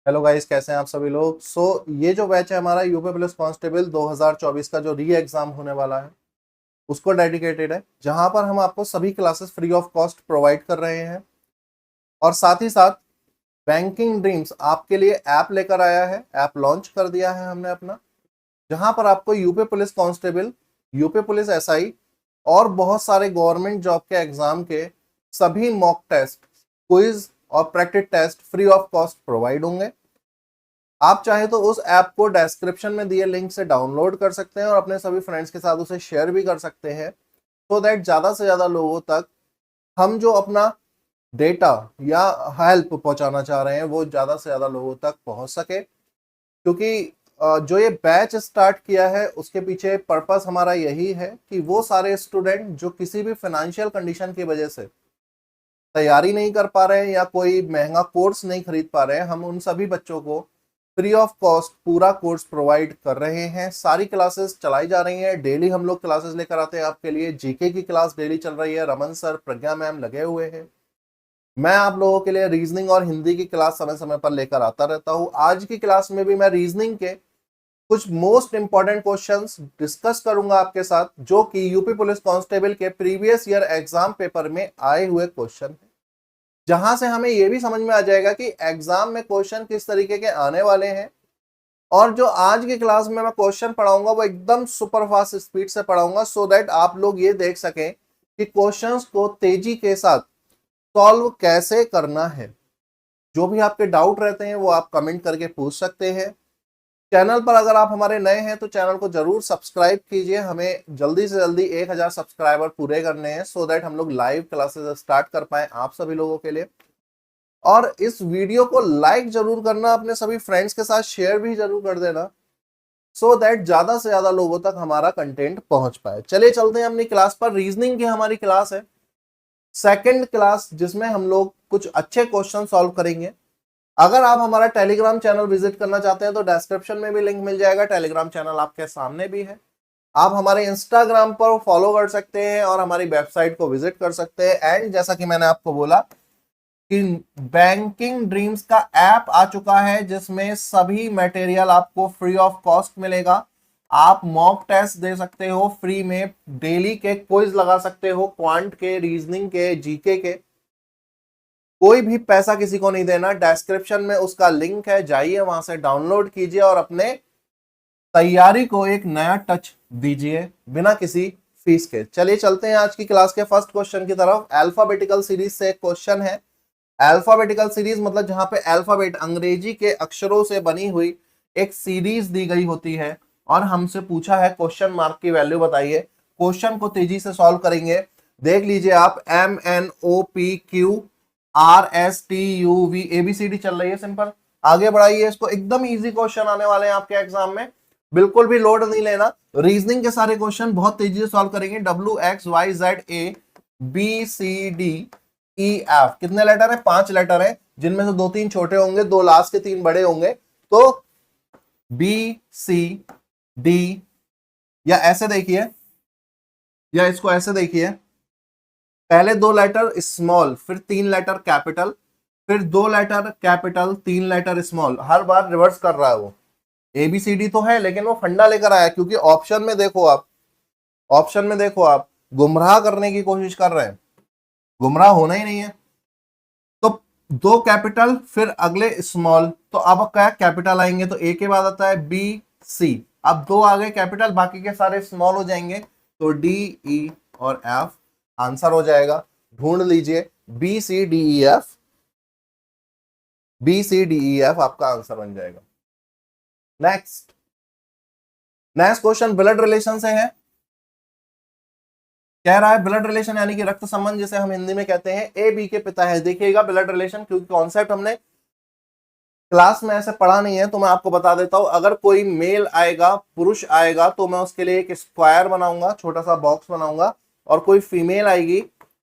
Hello guys, कैसे हैं आप सभी लोग। ये जो बैच है हमारा यूपी पुलिस कांस्टेबल 2024 का जो री एग्जाम होने वाला है उसको डेडिकेटेड है, जहां पर हम आपको सभी classes free of cost provide कर रहे हैं। और साथ ही साथ बैंकिंग ड्रीम्स आपके लिए ऐप लेकर आया है, ऐप लॉन्च कर दिया है हमने अपना, जहां पर आपको UP police constable, UP police SI और बहुत सारे गवर्नमेंट जॉब के एग्जाम के सभी मॉक टेस्ट, क्विज और practice test free of cost provide होंगे। आप चाहे तो उस ऐप को डिस्क्रिप्शन में दिए लिंक से डाउनलोड कर सकते हैं और अपने सभी फ्रेंड्स के साथ उसे शेयर भी कर सकते हैं, सो दैट ज़्यादा से ज़्यादा लोगों तक हम जो अपना डेटा या हेल्प पहुंचाना चाह रहे हैं वो ज़्यादा से ज़्यादा लोगों तक पहुंच सके। क्योंकि जो ये बैच स्टार्ट किया है उसके पीछे पर्पस हमारा यही है कि वो सारे स्टूडेंट जो किसी भी फाइनेंशियल कंडीशन की वजह से तैयारी नहीं कर पा रहे हैं या कोई महंगा कोर्स नहीं खरीद पा रहे हैं, हम उन सभी बच्चों को फ्री ऑफ कॉस्ट पूरा कोर्स प्रोवाइड कर रहे हैं। सारी क्लासेस चलाई जा रही हैं, डेली हम लोग क्लासेस लेकर आते हैं आपके लिए। जीके की क्लास डेली चल रही है, रमन सर, प्रज्ञा मैम लगे हुए हैं। मैं आप लोगों के लिए रीजनिंग और हिंदी की क्लास समय समय पर लेकर आता रहता हूँ। आज की क्लास में भी मैं रीजनिंग के कुछ मोस्ट इंपॉर्टेंट क्वेश्चंस डिस्कस करूंगा आपके साथ, जो कि यूपी पुलिस कांस्टेबल के प्रीवियस ईयर एग्जाम पेपर में आए हुए क्वेश्चन है, जहां से हमें यह भी समझ में आ जाएगा कि एग्जाम में क्वेश्चन किस तरीके के आने वाले हैं। और जो आज की क्लास में मैं क्वेश्चन पढ़ाऊंगा वो एकदम सुपर फास्ट स्पीड से पढ़ाऊंगा, सो दैट आप लोग ये देख सकें कि क्वेश्चंस को तेजी के साथ सॉल्व कैसे करना है। जो भी आपके डाउट रहते हैं वो आप कमेंट करके पूछ सकते हैं। चैनल पर अगर आप हमारे नए हैं तो चैनल को जरूर सब्सक्राइब कीजिए। हमें जल्दी से जल्दी 1000 सब्सक्राइबर पूरे करने हैं, सो दैट हम लोग लाइव क्लासेस स्टार्ट कर पाए आप सभी लोगों के लिए। और इस वीडियो को लाइक जरूर करना, अपने सभी फ्रेंड्स के साथ शेयर भी जरूर कर देना, सो दैट ज्यादा से ज्यादा लोगों तक हमारा कंटेंट पहुंच पाए। चलिए चलते हैं अपनी क्लास पर। रीजनिंग की हमारी क्लास है, सेकंड क्लास, जिसमें हम लोग कुछ अच्छे क्वेश्चन सॉल्व करेंगे। अगर आप हमारा टेलीग्राम चैनल विजिट करना चाहते हैं तो डिस्क्रिप्शन में भी लिंक मिल जाएगा, टेलीग्राम चैनल आपके सामने भी है। आप हमारे इंस्टाग्राम पर फॉलो कर सकते हैं और हमारी वेबसाइट को विजिट कर सकते हैं। एंड जैसा कि मैंने आपको बोला कि बैंकिंग ड्रीम्स का ऐप आ चुका है, जिसमें सभी मटेरियल आपको फ्री ऑफ कॉस्ट मिलेगा। आप मॉक टेस्ट दे सकते हो फ्री में, डेली के क्विज लगा सकते हो, क्वांट के, रीजनिंग के, जीके के। कोई भी पैसा किसी को नहीं देना। डिस्क्रिप्शन में उसका लिंक है, जाइए वहां से डाउनलोड कीजिए और अपने तैयारी को एक नया टच दीजिए बिना किसी फीस के। चलिए चलते हैं आज की क्लास के फर्स्ट क्वेश्चन की तरफ। अल्फाबेटिकल सीरीज से एक क्वेश्चन है। अल्फाबेटिकल सीरीज मतलब जहां पे अल्फाबेट अंग्रेजी के अक्षरों से बनी हुई एक सीरीज दी गई होती है और हमसे पूछा है क्वेश्चन मार्क की वैल्यू बताइए। क्वेश्चन को तेजी से सॉल्व करेंगे। देख लीजिए आप, MNOPQRSTUV ABCD चल रही है सिंपल। आगे बढ़ाइए इसको, एकदम इजी क्वेश्चन आने वाले हैं आपके एग्जाम में, बिल्कुल भी लोड नहीं लेना। रीजनिंग के सारे क्वेश्चन बहुत तेजी से सॉल्व करेंगे। WXYZABCDEF कितने लेटर है? 5 लेटर है, जिनमें से 2-3 छोटे होंगे, 2 लास्ट के 3 बड़े होंगे। तो BCD, या ऐसे देखिए, या इसको ऐसे देखिए, पहले 2 लेटर स्मॉल, फिर 3 लेटर कैपिटल, फिर 2 लेटर कैपिटल, 3 लेटर स्मॉल। हर बार रिवर्स कर रहा है वो। एबीसीडी तो है लेकिन वो फंडा लेकर आया, क्योंकि ऑप्शन में देखो आप, ऑप्शन में देखो आप, गुमराह करने की कोशिश कर रहे हैं। गुमराह होना ही नहीं है। तो 2 कैपिटल फिर अगले स्मॉल, तो अब क्या कैपिटल आएंगे, तो ए के बाद आता है बी सी। अब 2 आ गए कैपिटल, बाकी के सारे स्मॉल हो जाएंगे, तो डी ई और एफ आंसर हो जाएगा। ढूंढ लीजिए, B C D E F, B C D E F आपका आंसर बन जाएगा। Next, next question blood relation से है। कह रहा है ब्लड रिलेशन यानी कि रक्त संबंध, जिसे हम हिंदी में कहते हैं ए बी के पिता है। देखिएगा ब्लड रिलेशन, क्योंकि कॉन्सेप्ट हमने क्लास में ऐसे पढ़ा नहीं है तो मैं आपको बता देता हूं। अगर कोई मेल आएगा, पुरुष आएगा, तो मैं उसके लिए एक स्क्वायर बनाऊंगा, छोटा सा बॉक्स बनाऊंगा। और कोई फीमेल आएगी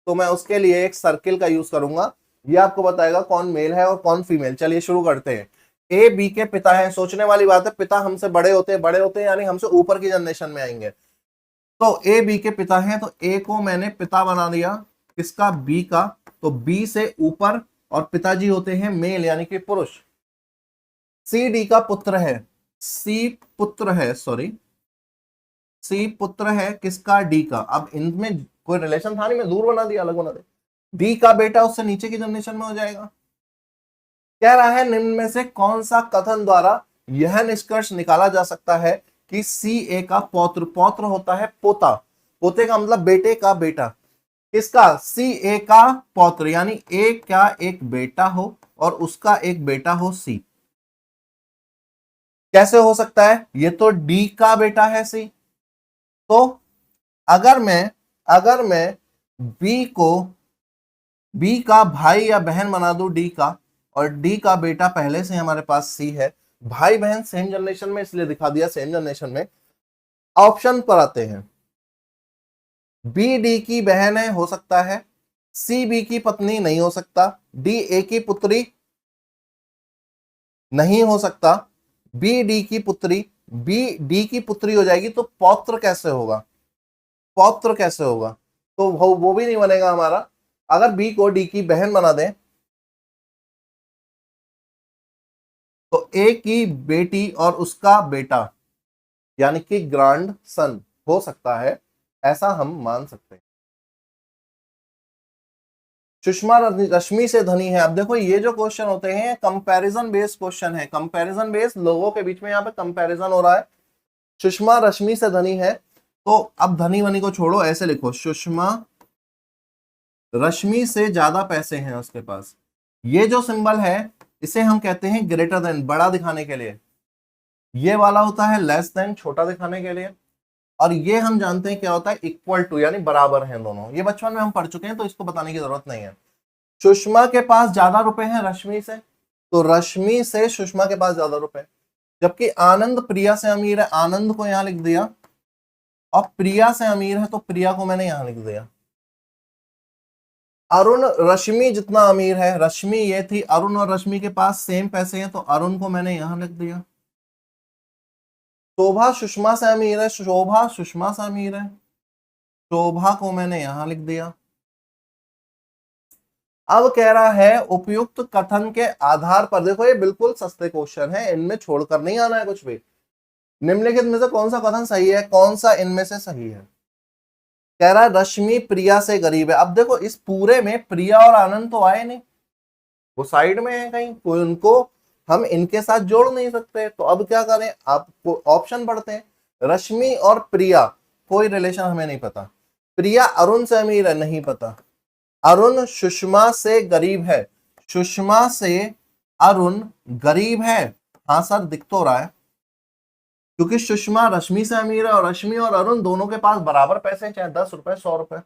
तो मैं उसके लिए एक सर्किल का यूज करूंगा। ये आपको बताएगा कौन मेल है और कौन फीमेल। चलिए शुरू करते हैं। ए बी के पिता है, सोचने वाली बात है। पिता हमसे बड़े होते हैं, बड़े होते हैं यानी हमसे ऊपर की जनरेशन में आएंगे। तो ए बी के पिता हैं, तो ए को मैंने पिता बना दिया, किसका? बी का। तो बी से ऊपर, और पिताजी होते हैं मेल यानी कि पुरुष। सी डी का पुत्र है, सी पुत्र है, सॉरी, सी पुत्र है किसका, डी का। अब इनमें कोई रिलेशन था नहीं, मैं दूर बना दिया, अलग बना दिया। डी का बेटा उससे नीचे की जनरेशन में हो जाएगा। कह रहा है निम्न में से कौन सा कथन द्वारा यह निष्कर्ष निकाला जा सकता है कि सी ए का पौत्र, पौत्र होता है पोता, पोते का मतलब बेटे का बेटा, किसका, सी ए का पौत्र, यानी ए का एक बेटा हो और उसका एक बेटा हो सी। कैसे हो सकता है, ये तो डी का बेटा है सी। तो अगर मैं बी को, बी का भाई या बहन बना दूं डी का, और डी का बेटा पहले से हमारे पास सी है, भाई बहन सेम जनरेशन में इसलिए दिखा दिया सेम जनरेशन में। ऑप्शन पर आते हैं, बी डी की बहन है, हो सकता है, सी बी की पत्नी नहीं हो सकता, डी ए की पुत्री नहीं हो सकता, बी डी की पुत्री, बी डी की पुत्री हो जाएगी, तो पौत्र कैसे होगा, पौत्र कैसे होगा, तो वो भी नहीं बनेगा हमारा। अगर बी को डी की बहन बना दें तो ए की बेटी और उसका बेटा यानी कि ग्रैंड सन हो सकता है, ऐसा हम मान सकते हैं। सुषमा रश्मि से धनी है। अब देखो ये जो क्वेश्चन होते हैं कंपैरिजन बेस्ड क्वेश्चन है, कंपैरिजन बेस्ड, लोगों के बीच में यहाँ पे कंपैरिजन हो रहा है। सुषमा रश्मि से धनी है, तो अब धनी वनी को छोड़ो, ऐसे लिखो सुषमा रश्मि से ज्यादा पैसे हैं उसके पास। ये जो सिंबल है इसे हम कहते हैं ग्रेटर देन, बड़ा दिखाने के लिए। ये वाला होता है लेस देन, छोटा दिखाने के लिए। और ये हम जानते हैं क्या होता है, इक्वल टू, यानी बराबर हैं दोनों। ये बचपन में हम पढ़ चुके हैं तो इसको बताने की जरूरत नहीं है। सुषमा के पास ज्यादा रुपए हैं रश्मि से, तो रश्मि से सुषमा के पास ज्यादा रुपए। जबकि आनंद प्रिया से अमीर है, आनंद को यहां लिख दिया, और प्रिया से अमीर है तो प्रिया को मैंने यहां लिख दिया। अरुण रश्मि जितना अमीर है, रश्मि ये थी, अरुण और रश्मि के पास सेम पैसे हैं तो अरुण को मैंने यहां लिख दिया। शोभा सुषमा से अमीर है, शोभा सुषमा से अमीर है, शोभा को मैंने यहां लिख दिया। अब कह रहा है उपयुक्त कथन के आधार पर, देखो ये बिल्कुल सस्ते क्वेश्चन है, इनमें छोड़कर नहीं आना है कुछ भी। निम्नलिखित में से कौन सा कथन सही है, कौन सा इनमें से सही है। कह रहा है रश्मि प्रिया से गरीब है। अब देखो इस पूरे में प्रिया और आनंद तो आए नहीं, वो साइड में है कहीं, कोई उनको हम इनके साथ जोड़ नहीं सकते, तो अब क्या करें, आप ऑप्शन पढ़ते हैं। रश्मि और प्रिया कोई रिलेशन हमें नहीं पता, प्रिया अरुण से अमीर है नहीं पता, अरुण सुषमा से गरीब है, सुषमा से अरुण गरीब है, हाँ सर दिख तो रहा है, क्योंकि सुषमा रश्मि से अमीर है और रश्मि और अरुण दोनों के पास बराबर पैसे हैं, चाहे 10 रुपए 100 रुपए।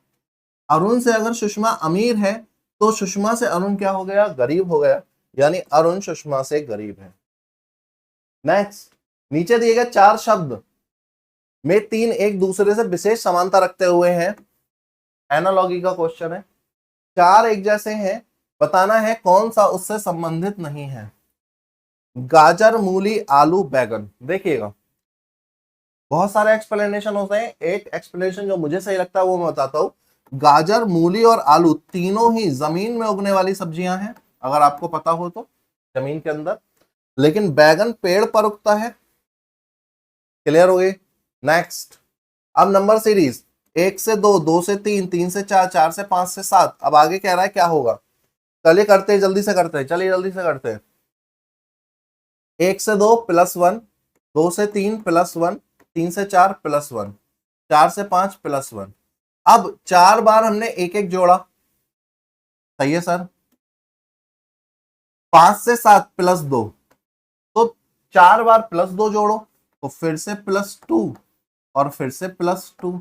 अरुण से अगर सुषमा अमीर है तो सुषमा से अरुण क्या हो गया, गरीब हो गया, यानी अरुण सुषमा से गरीब है। नेक्स्ट, नीचे दिए गए 4 शब्द में 3 एक दूसरे से विशेष समानता रखते हुए हैं, एनालॉगी का क्वेश्चन है। 4 एक जैसे हैं, बताना है कौन सा उससे संबंधित नहीं है। गाजर, मूली, आलू, बैगन। देखिएगा बहुत सारे एक्सप्लेनेशन होते हैं, एक एक्सप्लेनेशन जो मुझे सही लगता है वो मैं बताता हूं। गाजर, मूली और आलू तीनों ही जमीन में उगने वाली सब्जियां हैं, अगर आपको पता हो तो, जमीन के अंदर। लेकिन बैगन पेड़ पर उगता है। क्लियर हो गई। नेक्स्ट, अब नंबर सीरीज 1 से 2, 2 से 3, 3 से 4, 4 से 5 से 7। अब आगे कह रहा है क्या होगा, चलिए करते हैं, जल्दी से करते हैं, चलिए जल्दी से करते हैं। 1 से 2 +1, 2 से 3 +1, 3 से 4 +1, 4 से 5 +1। अब 4 बार हमने एक एक जोड़ा, सही है सर। 5 से 7 +2, तो 4 बार +2 जोड़ो तो फिर से +2 और फिर से +2।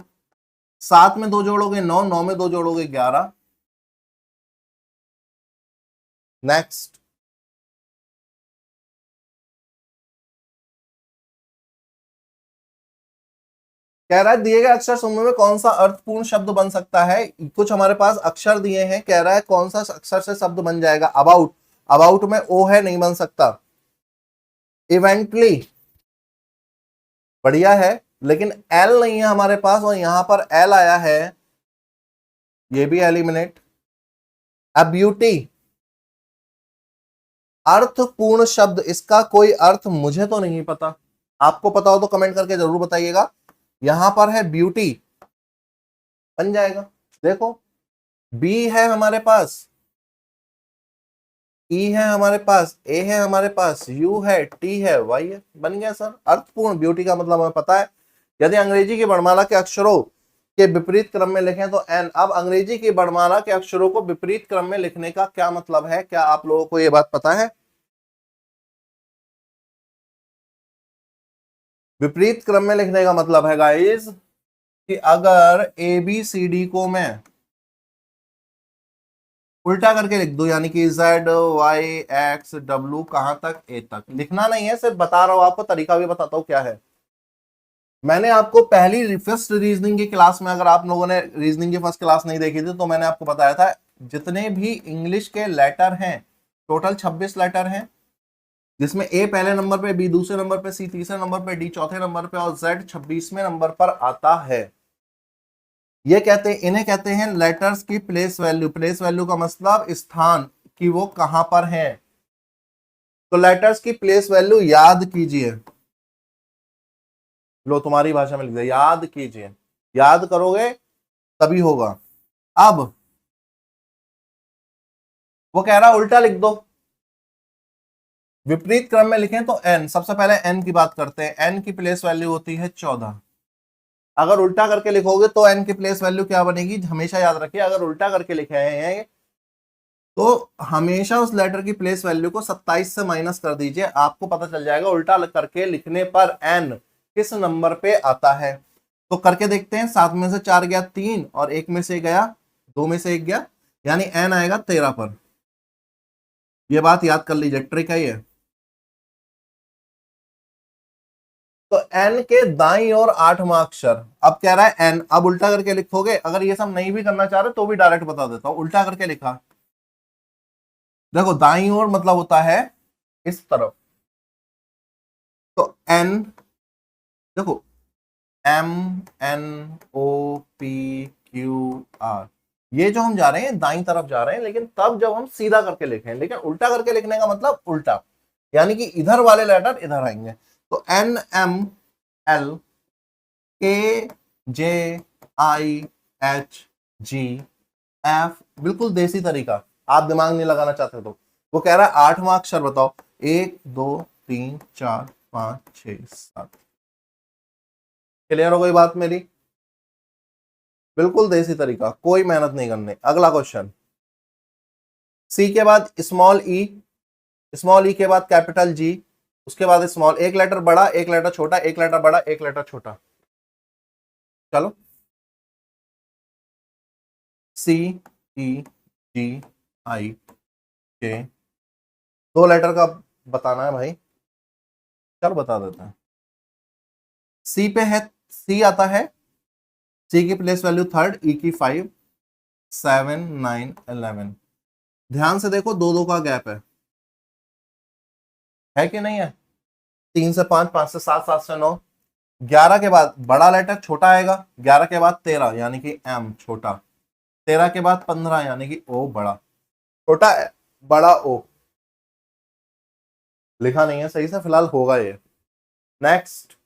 7 में 2 जोड़ोगे 9, 9 में 2 जोड़ोगे 11। नेक्स्ट, कह रहा है दिए गए अक्षर समूह में कौन सा अर्थपूर्ण शब्द बन सकता है। कुछ हमारे पास अक्षर दिए हैं, कह रहा है कौन सा अक्षर से शब्द बन जाएगा। अबाउट, अबाउट में ओ है, नहीं बन सकता। इवेंटली बढ़िया है, लेकिन एल नहीं है हमारे पास, और यहां पर एल आया है, ये भी एलिमिनेट। अब ब्यूटी, अर्थपूर्ण शब्द, इसका कोई अर्थ मुझे तो नहीं पता, आपको पता हो तो कमेंट करके जरूर बताइएगा। यहां पर है ब्यूटी, बन जाएगा। देखो बी है हमारे पास, ई है हमारे पास, ए है हमारे पास, यू है, टी है, वाई है, बन गया सर। अर्थपूर्ण, ब्यूटी का मतलब हमें पता है। यदि अंग्रेजी की वर्णमाला के अक्षरों के विपरीत क्रम में लिखें तो एन। अब अंग्रेजी की वर्णमाला के अक्षरों को विपरीत क्रम में लिखने का क्या मतलब है, क्या आप लोगों को यह बात पता है? विपरीत क्रम में लिखने का मतलब है गाइस कि अगर ए बी सी डी को मैं उल्टा करके लिख दो, यानी कि Z Y X W कहां तक, ए तक, लिखना नहीं है, सिर्फ बता रहा हूं आपको, तरीका भी बताता हूं क्या है। मैंने आपको पहली फर्स्ट रीजनिंग की क्लास में, अगर आप लोगों ने रीजनिंग की फर्स्ट क्लास नहीं देखी थी तो मैंने आपको बताया था जितने भी इंग्लिश के लेटर हैं टोटल 26 लेटर हैं, जिसमें ए पहले नंबर पे, बी दूसरे नंबर पे, सी तीसरे नंबर पे, डी चौथे नंबर पे और जेड 26वें नंबर पर आता है। ये कहते हैं, इन्हें कहते हैं लेटर्स की प्लेस वैल्यू। प्लेस वैल्यू का मतलब स्थान कि वो कहां पर है। तो लेटर्स की प्लेस वैल्यू याद कीजिए, लो तुम्हारी भाषा में लिख दिया, याद कीजिए, याद करोगे तभी होगा। अब वो कह रहा उल्टा लिख दो, विपरीत क्रम में लिखें तो एन। सबसे पहले एन की बात करते हैं। एन की प्लेस वैल्यू होती है 14। अगर उल्टा करके लिखोगे तो एन की प्लेस वैल्यू क्या बनेगी, हमेशा याद रखिए, अगर उल्टा करके लिखे हैं तो हमेशा उस लेटर की प्लेस वैल्यू को 27 से माइनस कर दीजिए, आपको पता चल जाएगा उल्टा करके लिखने पर एन किस नंबर पे आता है। तो करके देखते हैं, 7 में से 4 गया 3 और 1 में से गया 2 में से 1 गया, यानी एन आएगा 13 पर। यह बात याद कर लीजिए, ट्रिक है ये। तो एन के दाईं ओर 8वां अक्षर, अब कह रहा है एन, अब उल्टा करके लिखोगे। अगर ये सब नहीं भी करना चाह रहे तो भी डायरेक्ट बता देता हूं, उल्टा करके लिखा, देखो दाईं ओर मतलब होता है इस तरफ, तो एन, देखो M N O P Q R, ये जो हम जा रहे हैं दाईं तरफ जा रहे हैं, लेकिन तब जब हम सीधा करके लिखें, लेकिन उल्टा करके लिखने का मतलब उल्टा, यानी कि इधर वाले लेटर इधर आएंगे। तो एन एम एल के जे आई एच जी एफ, बिल्कुल देसी तरीका, आप दिमाग नहीं लगाना चाहते तो। वो कह रहा है 8वां अक्षर बताओ, 1 2 3 4 5 6 7। क्लियर हो गई बात मेरी? बिल्कुल देसी तरीका, कोई मेहनत नहीं करनी। अगला क्वेश्चन, सी के बाद स्मॉल ई, स्मॉल ई के बाद कैपिटल जी, उसके बाद स्मॉल, एक लेटर बड़ा एक लेटर छोटा, एक लेटर बड़ा एक लेटर छोटा। चलो सी ई जी आई के, 2 लेटर का बताना है भाई, चलो बता देते हैं। सी पे है, सी आता है, सी की प्लेस वैल्यू 3, ई की 5, 7 9 11। ध्यान से देखो, 2 2 का गैप है कि नहीं है? 3 से 5, 5 से 7, 7 से 9, 11 के बाद बड़ा लेटर छोटा आएगा, 11 के बाद 13 यानी कि एम छोटा, 13 के बाद 15 यानी कि ओ बड़ा, छोटा बड़ा ओ, लिखा नहीं है सही से, फिलहाल होगा ये। नेक्स्ट,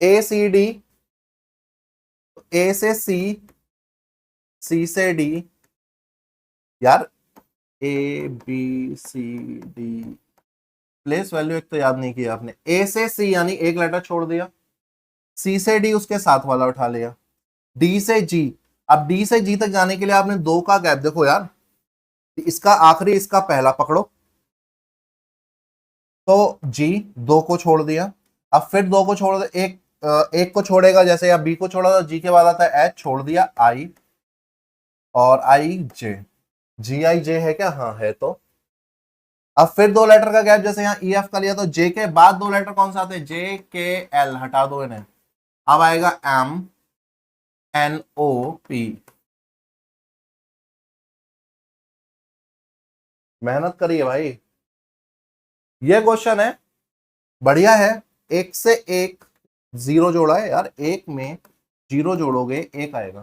ए सी डी, ए से सी, सी से डी, यार A B C D, place value एक तो याद नहीं किया आपने। ए से सी यानी एक लेटर छोड़ दिया, सी से डी उसके साथ वाला उठा लिया, डी से जी, अब डी से जी तक जाने के लिए आपने 2 का गैप, देखो यार इसका आखिरी इसका पहला पकड़ो, तो जी 2 को छोड़ दिया, अब फिर 2 को छोड़ दे, एक को छोड़ेगा, जैसे या बी को छोड़ा तो जी के बाद आता है एच, छोड़ दिया आई, और आई जे, जी आई जे है क्या? हाँ है। तो अब फिर 2 लेटर का गैप, जैसे यहाँ ई एफ का लिया तो जे के बाद 2 लेटर कौन सा आते हैं? जे के एल, हटा दो इन्हें, अब आएगा एम एन ओ पी। मेहनत करिए भाई, ये क्वेश्चन है, बढ़िया है। एक से एक जीरो जोड़ा है यार, एक में जीरो जोड़ोगे एक आएगा,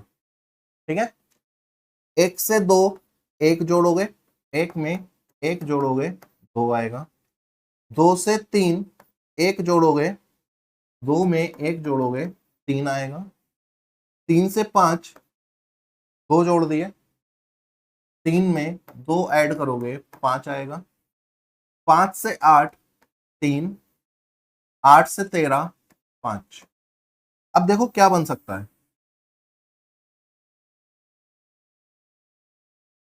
ठीक है। 1 से 2, एक जोड़ोगे, एक में एक जोड़ोगे 2 आएगा, 2 से 3 एक जोड़ोगे, 2 में एक जोड़ोगे 3 आएगा, 3 से 5 2 जोड़ दिए, 3 में 2 ऐड करोगे 5 आएगा, 5 से 8 3, 8 से 13 5। अब देखो क्या बन सकता है,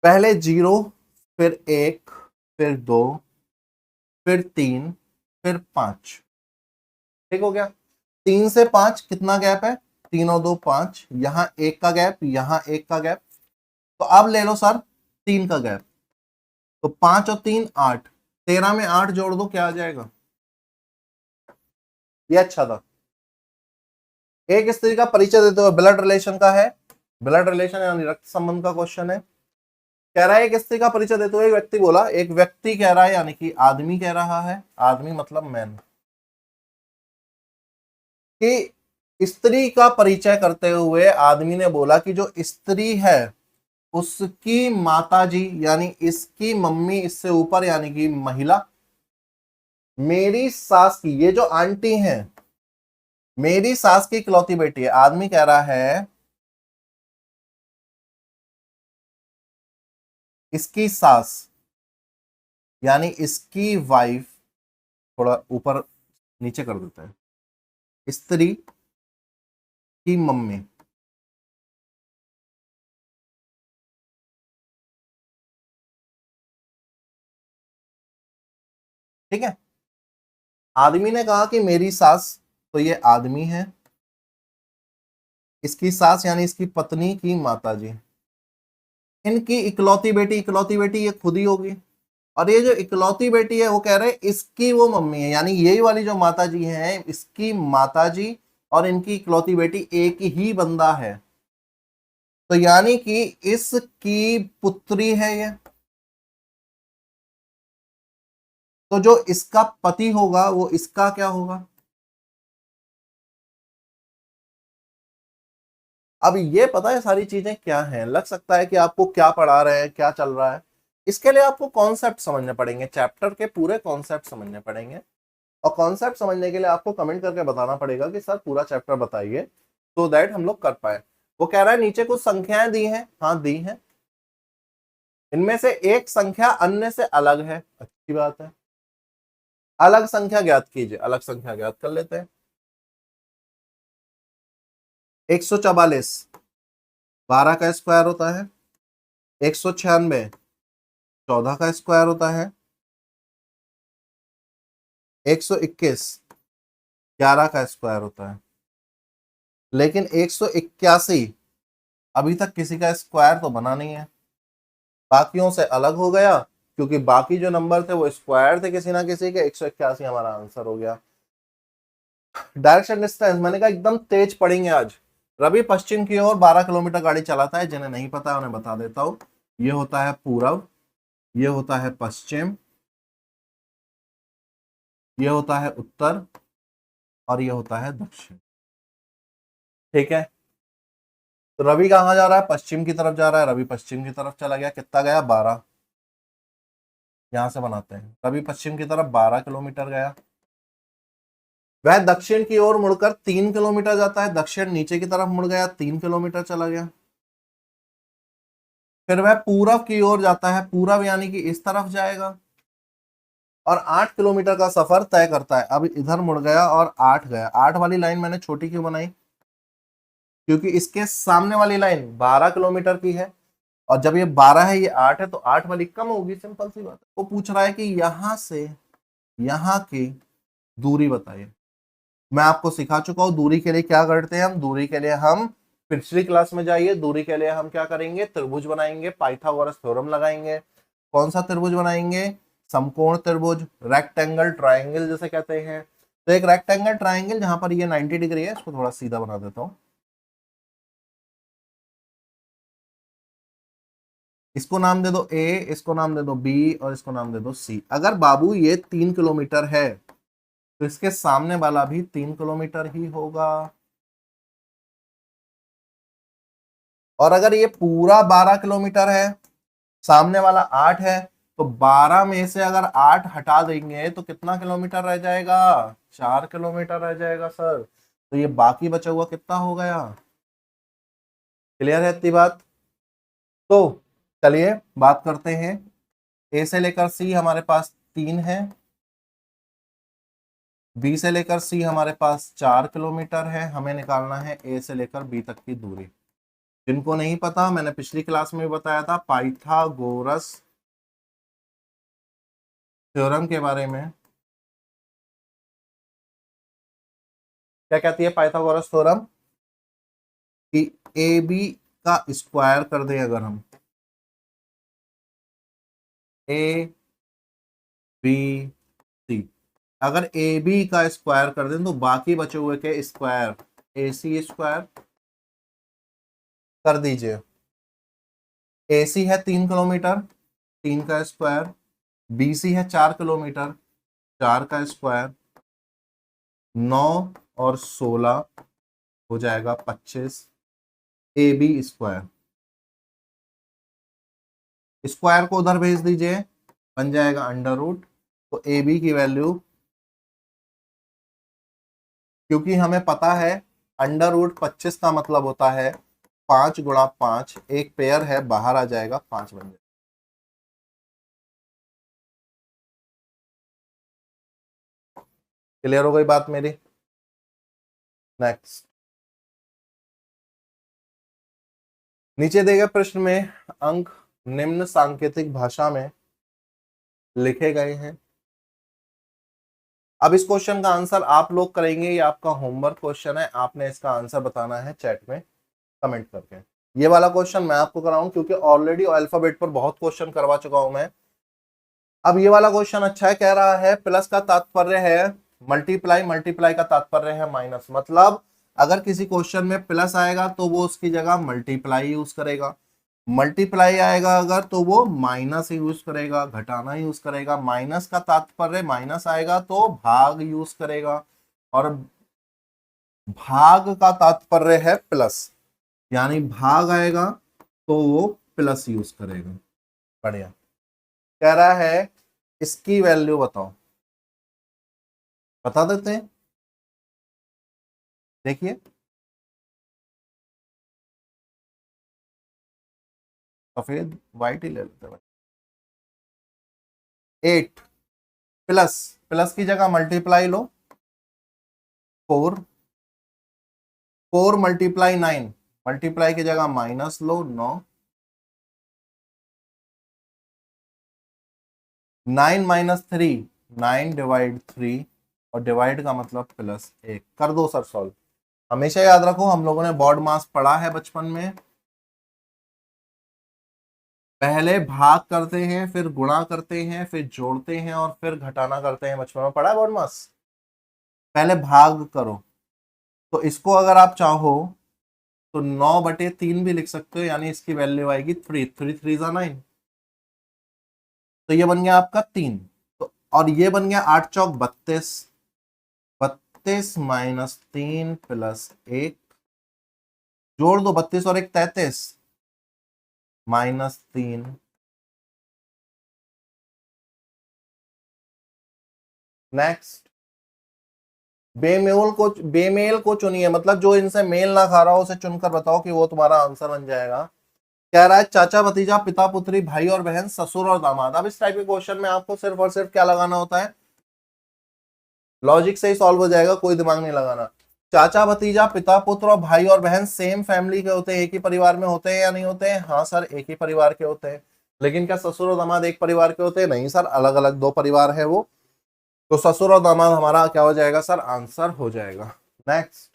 पहले 0, फिर 1, फिर 2, फिर 3, फिर 5। ठीक हो गया। 3 से 5 कितना गैप है, 3 और 2 5, यहां 1 का गैप, यहां 1 का गैप, तो अब ले लो सर 3 का गैप, तो 5 और 3 8, 13 में 8 जोड़ दो क्या आ जाएगा। ये अच्छा था। एक स्त्री का परिचय देते हुए, ब्लड रिलेशन का है, ब्लड रिलेशन यानी रक्त संबंध का क्वेश्चन है। कह रहा है एक स्त्री का परिचय देते हुए एक व्यक्ति बोला, एक व्यक्ति कह रहा है यानी कि आदमी कह रहा है, आदमी मतलब मैन, कि स्त्री का परिचय करते हुए आदमी ने बोला कि जो स्त्री है उसकी माताजी यानी इसकी मम्मी, इससे ऊपर यानी कि महिला, मेरी सास की, ये जो आंटी है मेरी सास की इकलौती बेटी है। आदमी कह रहा है इसकी सास यानी इसकी वाइफ, थोड़ा ऊपर नीचे कर देता है, स्त्री की मम्मी, ठीक है। आदमी ने कहा कि मेरी सास, तो ये आदमी है, इसकी सास यानी इसकी पत्नी की माताजी, इनकी इकलौती बेटी ये खुद ही होगी, और ये जो इकलौती बेटी है वो कह रहे हैं इसकी वो मम्मी है, यानी यही वाली जो माताजी है इसकी माताजी और इनकी इकलौती बेटी एक ही बंदा है, तो यानी कि इसकी पुत्री है ये, तो जो इसका पति होगा वो इसका क्या होगा। अब ये पता है सारी चीजें क्या हैं, लग सकता है कि आपको क्या पढ़ा रहे हैं, क्या चल रहा है, इसके लिए आपको कॉन्सेप्ट समझने पड़ेंगे, चैप्टर के पूरे कॉन्सेप्ट समझने पड़ेंगे, और कॉन्सेप्ट समझने के लिए आपको कमेंट करके बताना पड़ेगा कि सर पूरा चैप्टर बताइए, तो दैट हम लोग कर पाए। वो कह रहा है नीचे कुछ संख्याएं दी हैं, हाँ दी हैं, इनमें से एक संख्या अन्य से अलग है, अच्छी बात है, अलग संख्या ज्ञात कीजिए, अलग संख्या ज्ञात कर लेते हैं। 144 12 का स्क्वायर होता है, 196 14 का स्क्वायर होता है, 121 11 का स्क्वायर होता है, लेकिन 181 अभी तक किसी का स्क्वायर तो बना नहीं है, बाकियों से अलग हो गया, क्योंकि बाकी जो नंबर थे वो स्क्वायर थे किसी ना किसी के। 181 हमारा आंसर हो गया। डायरेक्शन डिस्टेंस मैंने कहा एकदम तेज पढ़ेंगे आज। रवि पश्चिम की ओर 12 किलोमीटर गाड़ी चलाता है, जिन्हें नहीं पता उन्हें बता देता हूं, ये होता है पूरब, ये होता है पश्चिम, ये होता है उत्तर, और ये होता है दक्षिण, ठीक है। तो रवि कहाँ जा रहा है, पश्चिम की तरफ जा रहा है, रवि पश्चिम की तरफ चला गया, कितना गया 12, यहां से बनाते हैं, रवि पश्चिम की तरफ 12 किलोमीटर गया, वह दक्षिण की ओर मुड़कर 3 किलोमीटर जाता है, दक्षिण नीचे की तरफ मुड़ गया, 3 किलोमीटर चला गया, फिर वह पूरब की ओर जाता है, पूरब यानी कि इस तरफ जाएगा, और 8 किलोमीटर का सफर तय करता है। अब इधर मुड़ गया और 8 गया, 8 वाली लाइन मैंने छोटी क्यों बनाई, क्योंकि इसके सामने वाली लाइन 12 किलोमीटर की है, और जब ये 12 है ये 8 है, तो 8 वाली कम होगी, सिंपल सी बात है। वो पूछ रहा है कि यहां से यहां की दूरी बताइए। मैं आपको सिखा चुका हूं दूरी के लिए क्या करते हैं हम, दूरी के लिए हम पिछली क्लास में जाइए, दूरी के लिए हम क्या करेंगे, त्रिभुज बनाएंगे, पाइथागोरस थ्योरम लगाएंगे। कौन सा त्रिभुज बनाएंगे, समकोण त्रिभुज, रेक्टेंगल ट्राइंगल जैसे कहते हैं। तो एक रेक्टेंगल ट्राइंगल जहां पर ये 90 डिग्री है, इसको थोड़ा सीधा बना देता हूं, इसको नाम दे दो ए, इसको नाम दे दो बी, और इसको नाम दे दो सी। अगर बाबू ये 3 किलोमीटर है तो इसके सामने वाला भी 3 किलोमीटर ही होगा, और अगर ये पूरा 12 किलोमीटर है सामने वाला 8 है, तो 12 में से अगर 8 हटा देंगे तो कितना किलोमीटर रह जाएगा? 4 किलोमीटर रह जाएगा सर। तो ये बाकी बचा हुआ कितना हो गया? क्लियर है इतनी बात? तो चलिए बात करते हैं। ए से लेकर सी हमारे पास 3 है, बी से लेकर सी हमारे पास 4 किलोमीटर है। हमें निकालना है ए से लेकर बी तक की दूरी। जिनको नहीं पता, मैंने पिछली क्लास में भी बताया था पाइथागोरस थ्योरम के बारे में। क्या कहती है पाइथागोरस थ्योरम? कि ए बी का स्क्वायर कर दें अगर हम, ए बी सी, अगर ए बी का स्क्वायर कर दें तो बाकी बचे हुए के स्क्वायर ए सी स्क्वायर कर दीजिए। ए सी है 3 किलोमीटर, 3 का स्क्वायर। बी सी है 4 किलोमीटर, 4 का स्क्वायर। 9 और 16 हो जाएगा 25। ए बी स्क्वायर, स्क्वायर को उधर भेज दीजिए, बन जाएगा अंडर रूट। तो ए बी की वैल्यू, क्योंकि हमें पता है अंडर रूट 25 का मतलब होता है 5 गुणा 5, एक पेयर है बाहर आ जाएगा, 5 बन जाएगा। क्लियर हो गई बात मेरी? नेक्स्ट, नीचे दिए गए प्रश्न में अंक निम्न सांकेतिक भाषा में लिखे गए हैं। अब इस क्वेश्चन का आंसर आप लोग करेंगे, ये आपका होमवर्क क्वेश्चन है, आपने इसका आंसर बताना है चैट में कमेंट करके। ये वाला क्वेश्चन मैं आपको कराऊं क्योंकि ऑलरेडी अल्फाबेट पर बहुत क्वेश्चन करवा चुका हूं मैं। अब ये वाला क्वेश्चन अच्छा है, कह रहा है प्लस का तात्पर्य है मल्टीप्लाई, मल्टीप्लाई का तात्पर्य है माइनस। मतलब अगर किसी क्वेश्चन में प्लस आएगा तो वो उसकी जगह मल्टीप्लाई यूज करेगा, मल्टीप्लाई आएगा अगर तो वो माइनस यूज करेगा, घटाना यूज करेगा। माइनस का तात्पर्य, माइनस आएगा तो भाग यूज करेगा, और भाग का तात्पर्य है प्लस, यानी भाग आएगा तो वो प्लस यूज करेगा। बढ़िया। कह रहा है इसकी वैल्यू बताओ, बता देते हैं। देखिए सफेद व्हाइट ही ले लेते हैं। 8 प्लस, प्लस की जगह मल्टीप्लाई लो, 4, 4 मल्टीप्लाई 9, मल्टीप्लाई की जगह माइनस लो 9, 9 माइनस 3, 9 डिवाइड 3, और डिवाइड का मतलब प्लस 1। कर दो सर सॉल्व। हमेशा याद रखो हम लोगों ने बोर्ड मास पढ़ा है बचपन में, पहले भाग करते हैं, फिर गुणा करते हैं, फिर जोड़ते हैं और फिर घटाना करते हैं। बचपन में पढ़ा है बोर्ड मास। पहले भाग करो, तो इसको अगर आप चाहो तो 9/3 भी लिख सकते हो, यानी इसकी वैल्यू आएगी 3, 3 3 9। तो ये बन गया आपका 3। तो और ये बन गया 8 चौक 32, 32 माइनस 3 प्लस 1, जोड़ दो 32 और 1 33, -3। नेक्स्ट, बेमेल को चुनिए, मतलब जो इनसे मेल ना खा रहा हो उसे चुनकर बताओ कि वो तुम्हारा आंसर बन जाएगा। कह रहा है चाचा भतीजा, पिता पुत्री, भाई और बहन, ससुर और दामाद। अब इस टाइप के क्वेश्चन में आपको सिर्फ और सिर्फ क्या लगाना होता है, लॉजिक से ही सॉल्व हो जाएगा, कोई दिमाग नहीं लगाना। चाचा भतीजा, पिता पुत्र और भाई और बहन सेम फैमिली के होते हैं, एक ही परिवार में होते हैं या नहीं होते हैं? हाँ सर, एक ही परिवार के होते हैं। लेकिन क्या ससुर और दामाद एक परिवार के होते हैं? नहीं सर, अलग अलग 2 परिवार है वो। तो ससुर और दामाद हमारा क्या हो जाएगा सर? आंसर हो जाएगा। नेक्स्ट,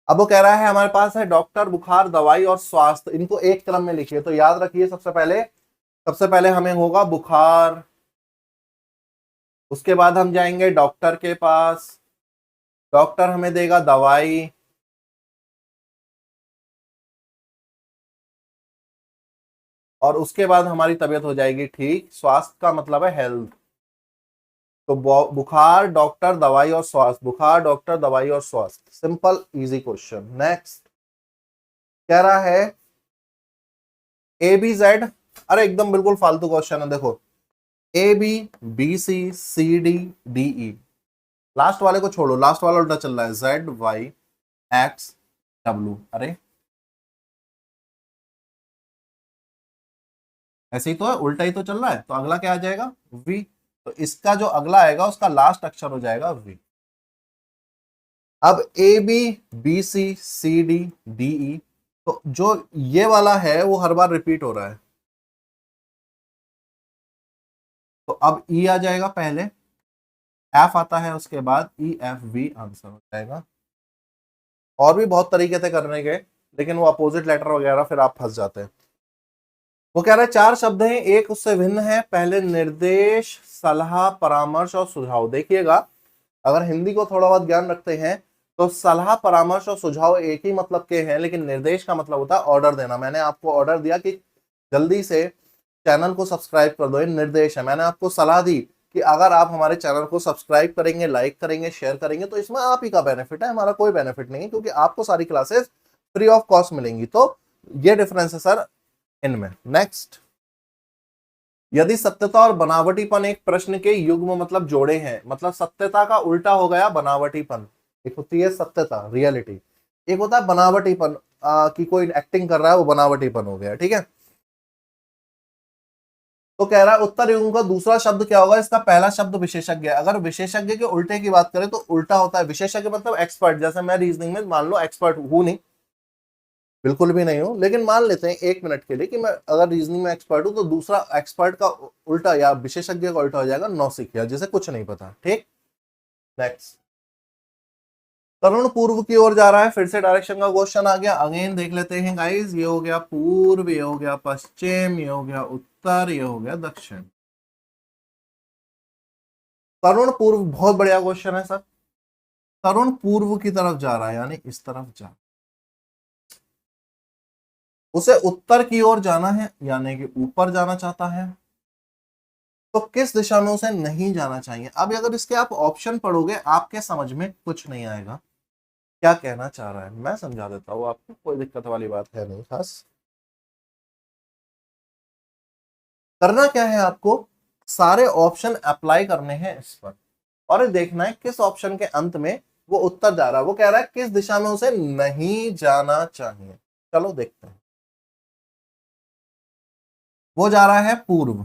अब वो कह रहा है हमारे पास है डॉक्टर, बुखार, दवाई और स्वास्थ्य, इनको एक क्रम में लिखिए। तो याद रखिए सबसे पहले हमें होगा बुखार, उसके बाद हम जाएंगे डॉक्टर के पास, डॉक्टर हमें देगा दवाई, और उसके बाद हमारी तबीयत हो जाएगी ठीक। स्वास्थ्य का मतलब है हेल्थ। तो बुखार, डॉक्टर, दवाई और स्वास्थ्य, बुखार, डॉक्टर, दवाई और स्वास्थ्य, सिंपल इजी क्वेश्चन। नेक्स्ट, कह रहा है ए बी जेड अरे एकदम बिल्कुल फालतू क्वेश्चन है, देखो A B, B C, C D, D E, last वाले को छोड़ो, लास्ट वाला उल्टा चल रहा है, जेड वाई एक्स डब्ल्यू। अरे ऐसे ही तो है, उल्टा ही तो चल रहा है, तो अगला क्या आ जाएगा, वी। तो इसका जो अगला आएगा उसका लास्ट अक्षर हो जाएगा वी। अब A B, B C, C D, D E, तो जो ये वाला है वो हर बार रिपीट हो रहा है, तो अब ई आ जाएगा पहले, एफ आता है उसके बाद, ई एफ वी आंसर हो जाएगा। और भी बहुत तरीके से करने के, लेकिन वो अपोजिट लेटर वगैरह फिर आप फंस जाते हैं। वो कह रहा है 4 शब्द हैं, एक उससे भिन्न है, पहले निर्देश, सलाह, परामर्श और सुझाव। देखिएगा, अगर हिंदी को थोड़ा बहुत ज्ञान रखते हैं तो सलाह, परामर्श और सुझाव एक ही मतलब के हैं, लेकिन निर्देश का मतलब होता है ऑर्डर देना। मैंने आपको ऑर्डर दिया कि जल्दी से चैनल को सब्सक्राइब कर दो, ये निर्देश है। मैंने आपको सलाह दी कि अगर आप हमारे चैनल को सब्सक्राइब करेंगे, लाइक करेंगे, शेयर करेंगे, तो इसमें आप ही का बेनिफिट है, हमारा कोई बेनिफिट नहीं है, क्योंकि आपको सारी क्लासेस फ्री ऑफ कॉस्ट मिलेंगी। तो ये डिफरेंस है सर इनमें। नेक्स्ट, यदि सत्यता और बनावटीपन एक प्रश्न के युग्म मतलब जोड़े हैं, मतलब सत्यता का उल्टा हो गया बनावटीपन। एक होती है सत्यता, रियलिटी, एक होता है बनावटीपन, कि कोई एक्टिंग कर रहा है, वो बनावटीपन हो गया, ठीक है। तो कह रहा है उत्तर युग्म का दूसरा शब्द क्या होगा, इसका पहला शब्द विशेषज्ञ है। अगर विशेषज्ञ के उल्टे की बात करें तो उल्टा होता है, विशेषज्ञ मतलब एक्सपर्ट। जैसे मैं रीजनिंग में मान लो एक्सपर्ट हूं नहीं, बिल्कुल भी नहीं हूं, लेकिन मान लेते हैं 1 मिनट के लिए कि मैं अगर रीजनिंग में एक्सपर्ट हूं, तो दूसरा एक्सपर्ट का उल्टा या विशेषज्ञ का उल्टा हो जाएगा नौसिखिया, जिसे कुछ नहीं पता, ठीक। नेक्स्ट, तरुण पूर्व की ओर जा रहा है, फिर से डायरेक्शन का क्वेश्चन आ गया। अगेन देख लेते हैं गाइस, ये हो गया पूर्व, ये हो गया पश्चिम, ये हो गया उत्तर, ये हो गया दक्षिण। तरुण पूर्व बहुत बढ़िया क्वेश्चन है सर। तरुण पूर्व की तरफ जा रहा है, यानी इस तरफ जा, उसे उत्तर की ओर जाना है, यानी कि ऊपर जाना चाहता है, तो किस दिशा में उसे नहीं जाना चाहिए। अब अगर इसके आप ऑप्शन पढ़ोगे, आपके समझ में कुछ नहीं आएगा क्या कहना चाह रहा है। मैं समझा देता हूं आपको, कोई दिक्कत वाली बात है नहीं खास। करना क्या है आपको, सारे ऑप्शन अप्लाई करने हैं इस पर, और ये देखना है किस ऑप्शन के अंत में वो उत्तर जा रहा है। वो कह रहा है किस दिशा में उसे नहीं जाना चाहिए। चलो देखते हैं। वो जा रहा है पूर्व,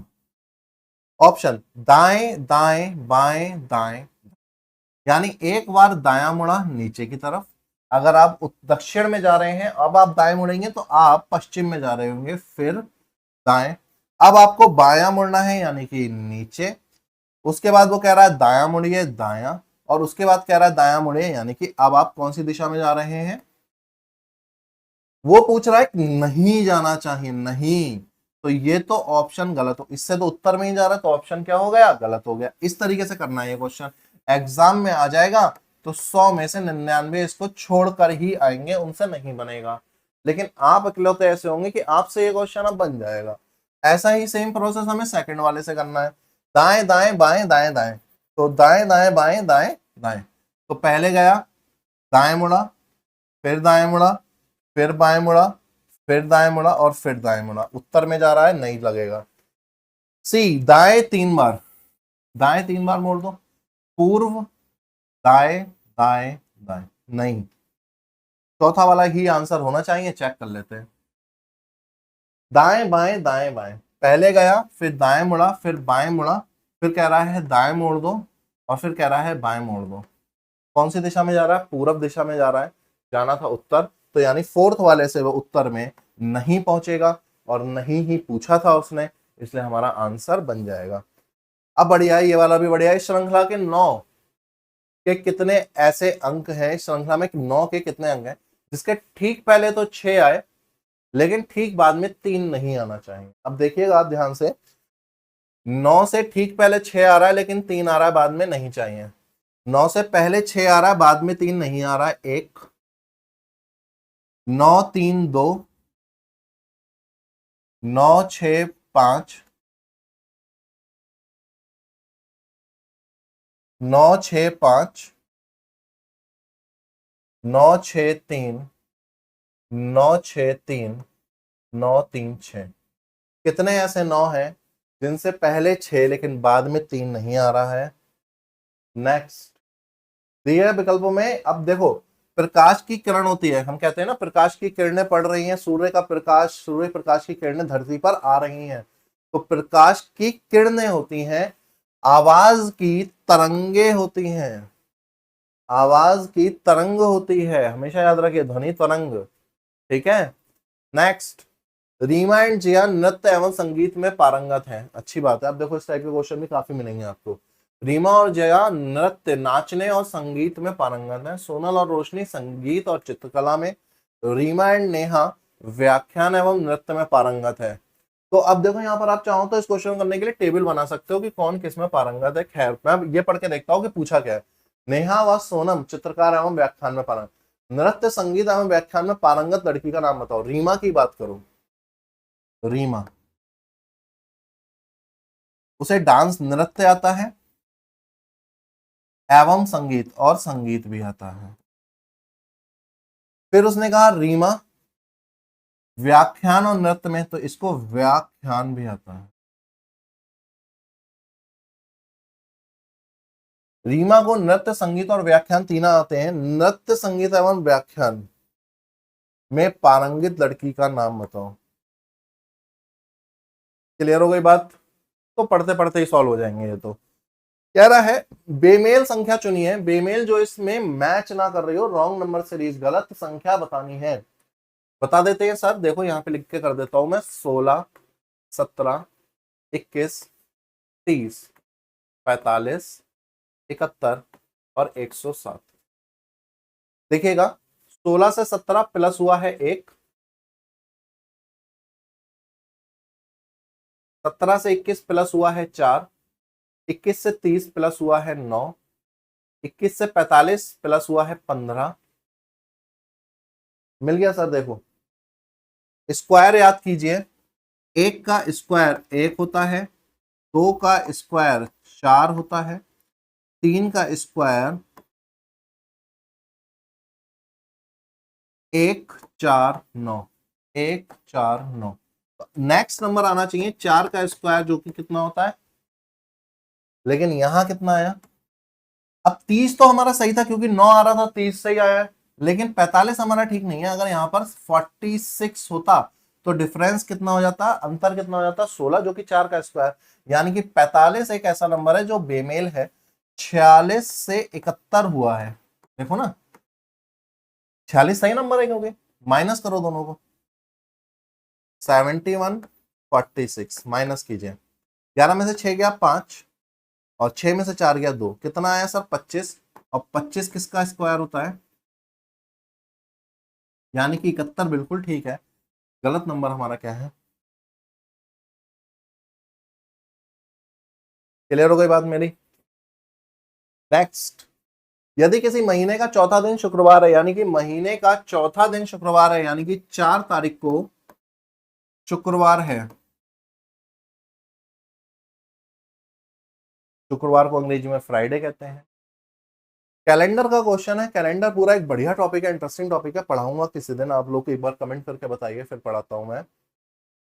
ऑप्शन दाएं दाएं बाएं दाएं, यानी एक बार दायां मुड़ा नीचे की तरफ। अगर आप दक्षिण में जा रहे हैं, अब आप दाएं मुड़ेंगे तो आप पश्चिम में जा रहे होंगे, फिर दाएं। अब आपको बायां मुड़ना है, यानी कि नीचे। उसके बाद वो कह रहा है दायां मुड़िए, दायां। और उसके बाद कह रहा है दायां मुड़िए, यानी कि अब आप कौन सी दिशा में जा रहे हैं। वो पूछ रहा है कि नहीं जाना चाहिए, नहीं। तो ये तो ऑप्शन गलत हो, इससे तो उत्तर में ही जा रहा है, तो ऑप्शन क्या हो गया, गलत हो गया। इस तरीके से करना है ये क्वेश्चन, एग्जाम में आ जाएगा तो 100 में से 99 इसको छोड़कर ही आएंगे, उनसे नहीं बनेगा। लेकिन आप अकेले ऐसे होंगे कि आपसे ये क्वेश्चन अब बन जाएगा। ऐसा ही सेम प्रोसेस हमें सेकंड वाले से करना है, दाएं दाएं बाएं दाएं दाएं। तो दाएं दाएं बाएं दाएं दाएं, तो पहले गया दाएं मुड़ा, फिर दाएं मुड़ा, फिर बाएं मुड़ा, फिर दाएं मुड़ा और फिर दाएं मुड़ा। उत्तर में जा रहा है, नहीं लगेगा। सी, दाएं 3 बार, दाएं 3 बार मोड़ दो। पूर्व, दाएं दाएं दाएं, नहीं। चौथा वाला ही आंसर होना चाहिए, चेक कर लेते हैं। दाएं बाएं दाएं बाएं, पहले गया, फिर दाएं मुड़ा, फिर बाएं मुड़ा, फिर कह रहा है दाएं मोड़ दो, और फिर कह रहा है बाएं मोड़ दो। कौन सी दिशा में जा रहा है, पूरब दिशा में जा रहा है, जाना था उत्तर। तो यानी फोर्थ वाले से वो उत्तर में नहीं पहुंचेगा, और नहीं ही पूछा था उसने, इसलिए हमारा आंसर बन जाएगा। अब बढ़िया है, ये वाला भी बढ़िया है। श्रृंखला के 9 के कितने ऐसे अंक हैं, श्रृंखला में 9 के कितने अंक हैं जिसके ठीक पहले तो 6 आए, लेकिन ठीक बाद में 3 नहीं आना चाहिए। अब देखिएगा आप ध्यान से, 9 से ठीक पहले 6 आ रहा है, लेकिन 3 आ रहा है बाद में, नहीं चाहिए। 9 से पहले 6 आ रहा है, बाद में 3 नहीं आ रहा है, 1। 9 3 2, 9 6 5, 9 6 5, 9 6 3, 9 6 3, 9 3 6। कितने ऐसे 9 हैं जिनसे पहले 6 लेकिन बाद में 3 नहीं आ रहा है? नेक्स्ट, दिए विकल्पों में अब देखो, प्रकाश की किरण होती है, हम कहते हैं ना प्रकाश की किरणें पड़ रही हैं, सूर्य का प्रकाश, सूर्य प्रकाश की किरणें धरती पर आ रही हैं, तो प्रकाश की किरणें होती हैं, आवाज की तरंगे होती हैं, आवाज की तरंग होती है, हमेशा याद रखिए, ध्वनि तरंग। ठीक है। नेक्स्ट, रीमा एंड जिया नृत्य एवं संगीत में पारंगत हैं। अच्छी बात है, अब देखो इस टाइप के क्वेश्चन भी काफी मिलेंगे आपको। रीमा और जया नृत्य, नाचने और संगीत में पारंगत हैं। सोनल और रोशनी संगीत और चित्रकला में। रीमा एंड नेहा व्याख्यान एवं नृत्य में पारंगत है। तो अब देखो यहाँ पर आप चाहो तो इस क्वेश्चन करने के लिए टेबल बना सकते हो कि कौन किस में पारंगत है। खैर मैं ये पढ़ के देखता हूँ कि पूछा क्या है। नेहा व सोनम चित्रकार एवं व्याख्यान में पारंगत, नृत्य संगीत एवं व्याख्यान में पारंगत लड़की का नाम बताओ। रीमा की बात करो, रीमा, उसे डांस नृत्य आता है एवं संगीत, और संगीत भी आता है। फिर उसने कहा रीमा व्याख्यान और नृत्य में, तो इसको व्याख्यान भी आता है। रीमा को नृत्य संगीत और व्याख्यान तीन आते हैं। नृत्य संगीत एवं व्याख्यान में पारंगित लड़की का नाम बताओ। क्लियर हो गई बात? तो पढ़ते पढ़ते ही सॉल्व हो जाएंगे ये तो। कह रहा है बेमेल संख्या चुनिए, बेमेल जो इसमें मैच ना कर रही हो, रॉन्ग नंबर सीरीज, गलत संख्या बतानी है। बता देते हैं सर, देखो यहाँ पे लिख के कर देता हूं मैं। 16, 17, 21, 30, 45, 71 और 107। देखिएगा, 16 से 17 प्लस हुआ है 1, 17 से 21 प्लस हुआ है 4, 21 से 30 प्लस हुआ है 9, 21 से 45 प्लस हुआ है 15। मिल गया सर? देखो स्क्वायर याद कीजिए, 1 का स्क्वायर 1 होता है, 2 का स्क्वायर 4 होता है, 3 का स्क्वायर 1 4 9, 1 4 9। नेक्स्ट नंबर आना चाहिए 4 का स्क्वायर, जो कि कितना होता है, लेकिन यहां कितना आया? अब 30 तो हमारा सही था क्योंकि 9 आ रहा था, 30 सही आया है, लेकिन 45 हमारा ठीक नहीं है। अगर यहाँ पर 46 होता तो डिफरेंस कितना हो जाता, अंतर कितना हो जाता? 16, जो कि 4 का स्क्वायर। यानी कि 45 एक ऐसा नंबर है जो बेमेल है। 46 से 71 हुआ है, देखो ना, 46 सही नंबर है क्योंकि, माइनस करो दोनों को, 71, 46 माइनस कीजिए। 11 में से 6 गया 5, और 6 में से 4 गया 2, कितना आया सर? 25। और 25 किसका स्क्वायर होता है? यानी कि 71 बिल्कुल ठीक है। गलत नंबर हमारा क्या है? क्लियर हो गई बात मेरी? नेक्स्ट, यदि किसी महीने का चौथा दिन शुक्रवार है, यानी कि महीने का चौथा दिन शुक्रवार है, यानी कि 4 तारीख को शुक्रवार है, शुक्रवार को अंग्रेजी में फ्राइडे कहते हैं। कैलेंडर का क्वेश्चन है। कैलेंडर पूरा एक बढ़िया टॉपिक है, इंटरेस्टिंग टॉपिक है, पढ़ाऊंगा किसी दिन, आप लोग एक बार कमेंट करके बताइए, फिर पढ़ाता हूं मैं।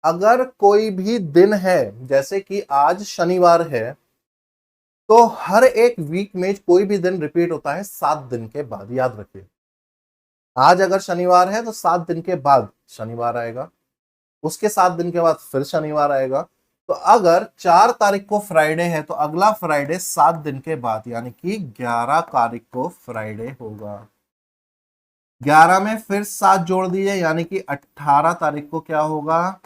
अगर कोई भी दिन है, जैसे कि आज शनिवार है, तो हर एक वीक में कोई भी दिन रिपीट होता है 7 दिन के बाद, याद रखिए। आज अगर शनिवार है तो 7 दिन के बाद शनिवार आएगा, उसके 7 दिन के बाद फिर शनिवार आएगा। तो अगर 4 तारीख को फ्राइडे है तो अगला फ्राइडे 7 दिन के बाद, यानी कि 11 तारीख को फ्राइडे होगा। 11 में फिर 7 जोड़ दीजिए, यानी कि 18 तारीख को क्या होगा?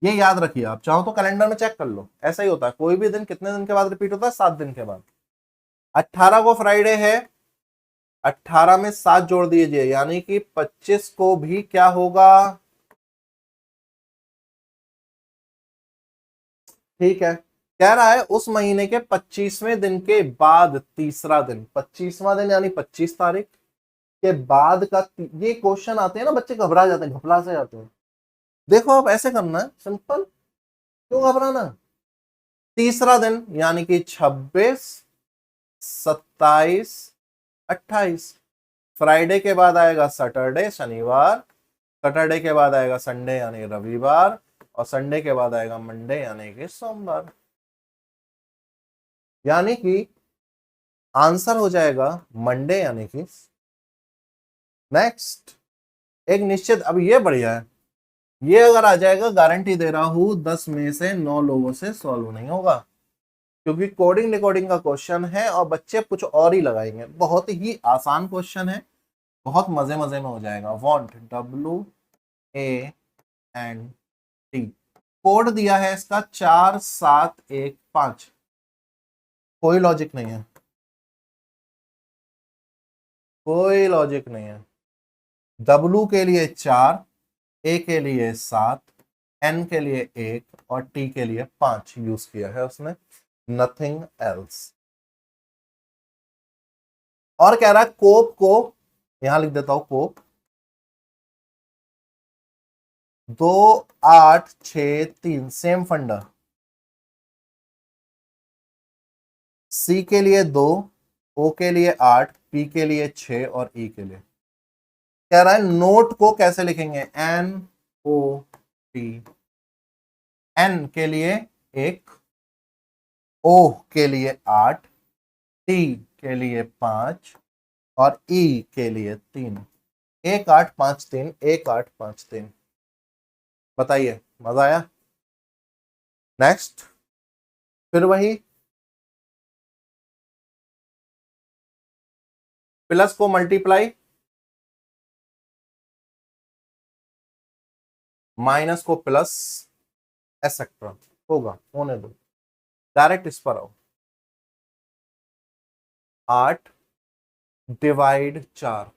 ये याद रखिए, आप चाहो तो कैलेंडर में चेक कर लो, ऐसा ही होता है, कोई भी दिन कितने दिन के बाद रिपीट होता है? 7 दिन के बाद। 18 को फ्राइडे है, 18 में 7 जोड़ दीजिए, यानी कि 25 को भी क्या होगा? ठीक है। कह रहा है उस महीने के 25वें दिन के बाद तीसरा दिन, 25वां दिन यानी 25 तारीख के बाद का। ये क्वेश्चन आते हैं ना, बच्चे घबरा जाते हैं, घबरा से जाते हैं। देखो आप ऐसे करना है, सिंपल, क्यों घबराना? तीसरा दिन यानी कि 26, 27, 28। फ्राइडे के बाद आएगा सैटरडे, शनिवार। सैटरडे के बाद आएगा संडे यानी रविवार। और संडे के बाद आएगा मंडे यानी कि सोमवार। यानी कि आंसर हो जाएगा मंडे यानी कि। नेक्स्ट एक निश्चित, अब ये बढ़िया है, ये अगर आ जाएगा गारंटी दे रहा हूं 10 में से 9 लोगों से सॉल्व नहीं होगा, क्योंकि कोडिंग रिकॉर्डिंग का क्वेश्चन है और बच्चे कुछ और ही लगाएंगे। बहुत ही आसान क्वेश्चन है, बहुत मजे मजे में हो जाएगा। वांट WANT, कोड दिया है इसका 4715, कोई लॉजिक नहीं है, कोई लॉजिक नहीं है। W के लिए 4, A के लिए 7, N के लिए 1 और T के लिए 5 यूज किया है उसने, नथिंग एल्स। और कह रहा है कोप को, यहां लिख देता हूं कोप, 2863 सेम फंडा। C के लिए 2, O के लिए 8, P के लिए 6 और E के लिए। कह रहा है नोट को कैसे लिखेंगे, NOT, N के लिए 1, O के लिए 8, T के लिए 5 और E के लिए 3। 1853, 1853। बताइए, मजा आया? नेक्स्ट फिर वही प्लस को मल्टीप्लाई, माइनस को प्लस, एसेट्रा होगा, होने दो, डायरेक्ट इस पर आओ। 8 डिवाइड 4,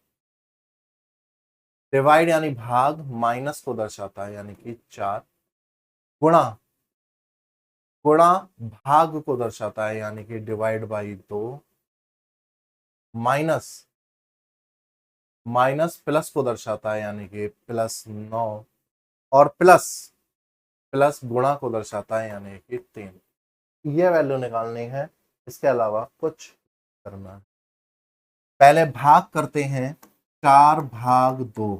डिवाइड यानी भाग, माइनस को दर्शाता है यानी कि 4, गुणा, गुणा भाग को दर्शाता है यानी कि divide by 2, minus, minus plus को दर्शाता है यानी कि +9 और प्लस, प्लस गुणा को दर्शाता है यानी कि 3। ये वैल्यू निकालनी है, इसके अलावा कुछ करना है। पहले भाग करते हैं, 4/2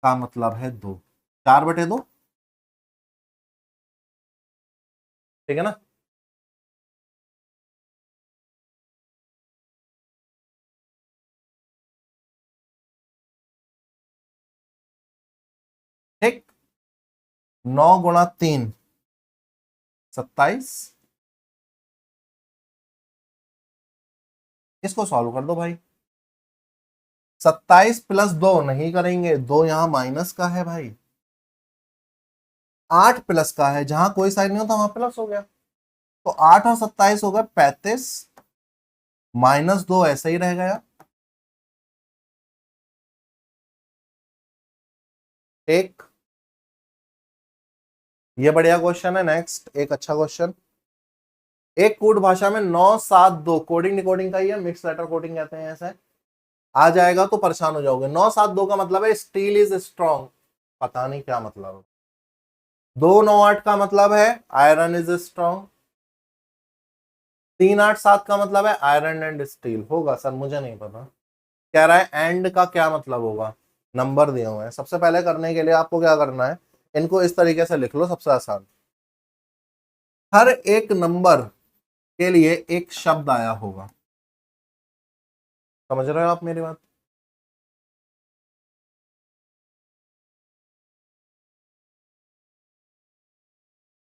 का मतलब है 2, 4/2, ठीक है ना। ठीक, 9 गुणा 3 27, इसको सॉल्व कर दो भाई। 27 + 2 नहीं करेंगे, 2 यहां माइनस का है भाई, 8 प्लस का है, जहां कोई साइन नहीं होता वहां प्लस हो गया, तो 8 और 27 हो गए 35, -2 ऐसे ही रह गया। एक ये बढ़िया क्वेश्चन है। नेक्स्ट एक अच्छा क्वेश्चन, एक कोड भाषा में 972, कोडिंग डिकोडिंग का ही है, मिक्स लेटर कोडिंग कहते हैं, ऐसे आ जाएगा तो परेशान हो जाओगे। 972 का मतलब है स्टील इज स्ट्रॉन्ग, पता नहीं क्या मतलब है। 298 का मतलब है आयरन इज स्ट्रॉन्ग। 387 का मतलब है आयरन एंड स्टील होगा सर, मुझे नहीं पता। कह रहा है एंड का क्या मतलब होगा, नंबर दिए हुए हैं। सबसे पहले करने के लिए आपको क्या करना है, इनको इस तरीके से लिख लो, सबसे आसान। हर एक नंबर के लिए एक शब्द आया होगा, समझ रहे हो आप मेरी बात?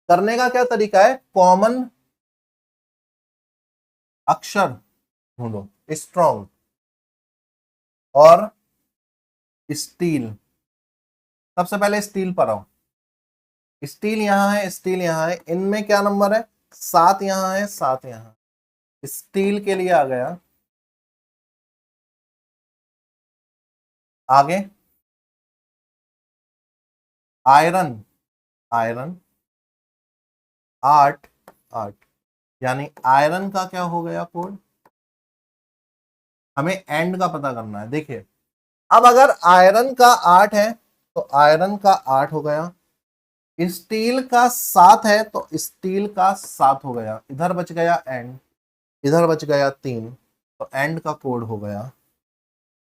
करने का क्या तरीका है, कॉमन अक्षर ढूंढो, स्ट्रॉन्ग और स्टील। सबसे पहले स्टील पर आओ, स्टील यहां है, स्टील यहां है, इनमें क्या नंबर है, 7 यहां है, 7 यहां, स्टील के लिए आ गया। आगे आयरन, आयरन 8 8, यानी आयरन का क्या हो गया कोड, हमें एंड का पता करना है। देखिए अब अगर आयरन का 8 है तो आयरन का 8 हो गया, स्टील का 7 है तो स्टील का 7 हो गया, इधर बच गया एंड, इधर बच गया 3, तो एंड का कोड हो गया।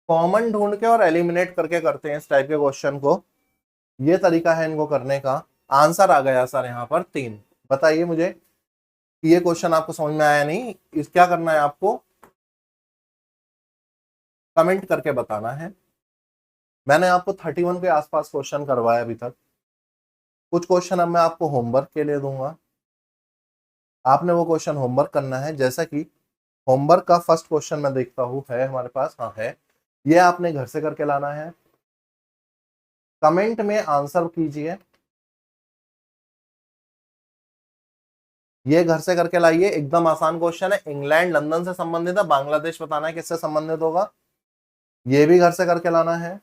कॉमन ढूंढ के और एलिमिनेट करके करते हैं इस टाइप के क्वेश्चन को, ये तरीका है इनको करने का। आंसर आ गया सर यहाँ पर 3। बताइए मुझे कि ये क्वेश्चन आपको समझ में आया नहीं, इस क्या करना है आपको, कमेंट करके बताना है। मैंने आपको 31 के आसपास क्वेश्चन करवाया अभी तक। कुछ क्वेश्चन अब मैं आपको होमवर्क के लिए दूंगा, आपने वो क्वेश्चन होमवर्क करना है। जैसा कि होमवर्क का फर्स्ट क्वेश्चन मैं देखता हूं है हमारे पास, हाँ है, ये आपने घर से करके लाना है। कमेंट में आंसर कीजिए, ये घर से करके लाइए। एकदम आसान क्वेश्चन है, इंग्लैंड लंदन से संबंधित है। बांग्लादेश बताना है किससे संबंधित होगा, ये भी घर से करके लाना है,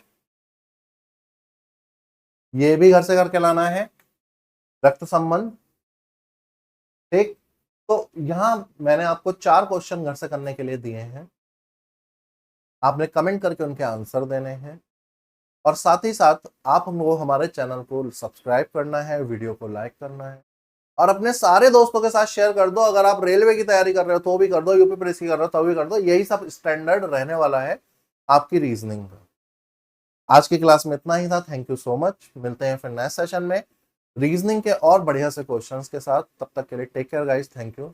ये भी घर से करके लाना है, रक्त संबंध। ठीक, तो यहां मैंने आपको 4 क्वेश्चन घर से करने के लिए दिए हैं, आपने कमेंट करके उनके आंसर देने हैं। और साथ ही साथ आपको हमारे चैनल को सब्सक्राइब करना है, वीडियो को लाइक करना है और अपने सारे दोस्तों के साथ शेयर कर दो। अगर आप रेलवे की तैयारी कर रहे हो तो भी कर दो, यूपी पुलिस की कर रहे हो तो भी कर दो। यही सब स्टैंडर्ड रहने वाला है आपकी रीजनिंग का। आज की क्लास में इतना ही था। Thank you so much. मिलते हैं फिर नेक्स्ट सेशन में रीजनिंग के और बढ़िया से क्वेश्चंस के साथ। तब तक के लिए take care guys, thank you.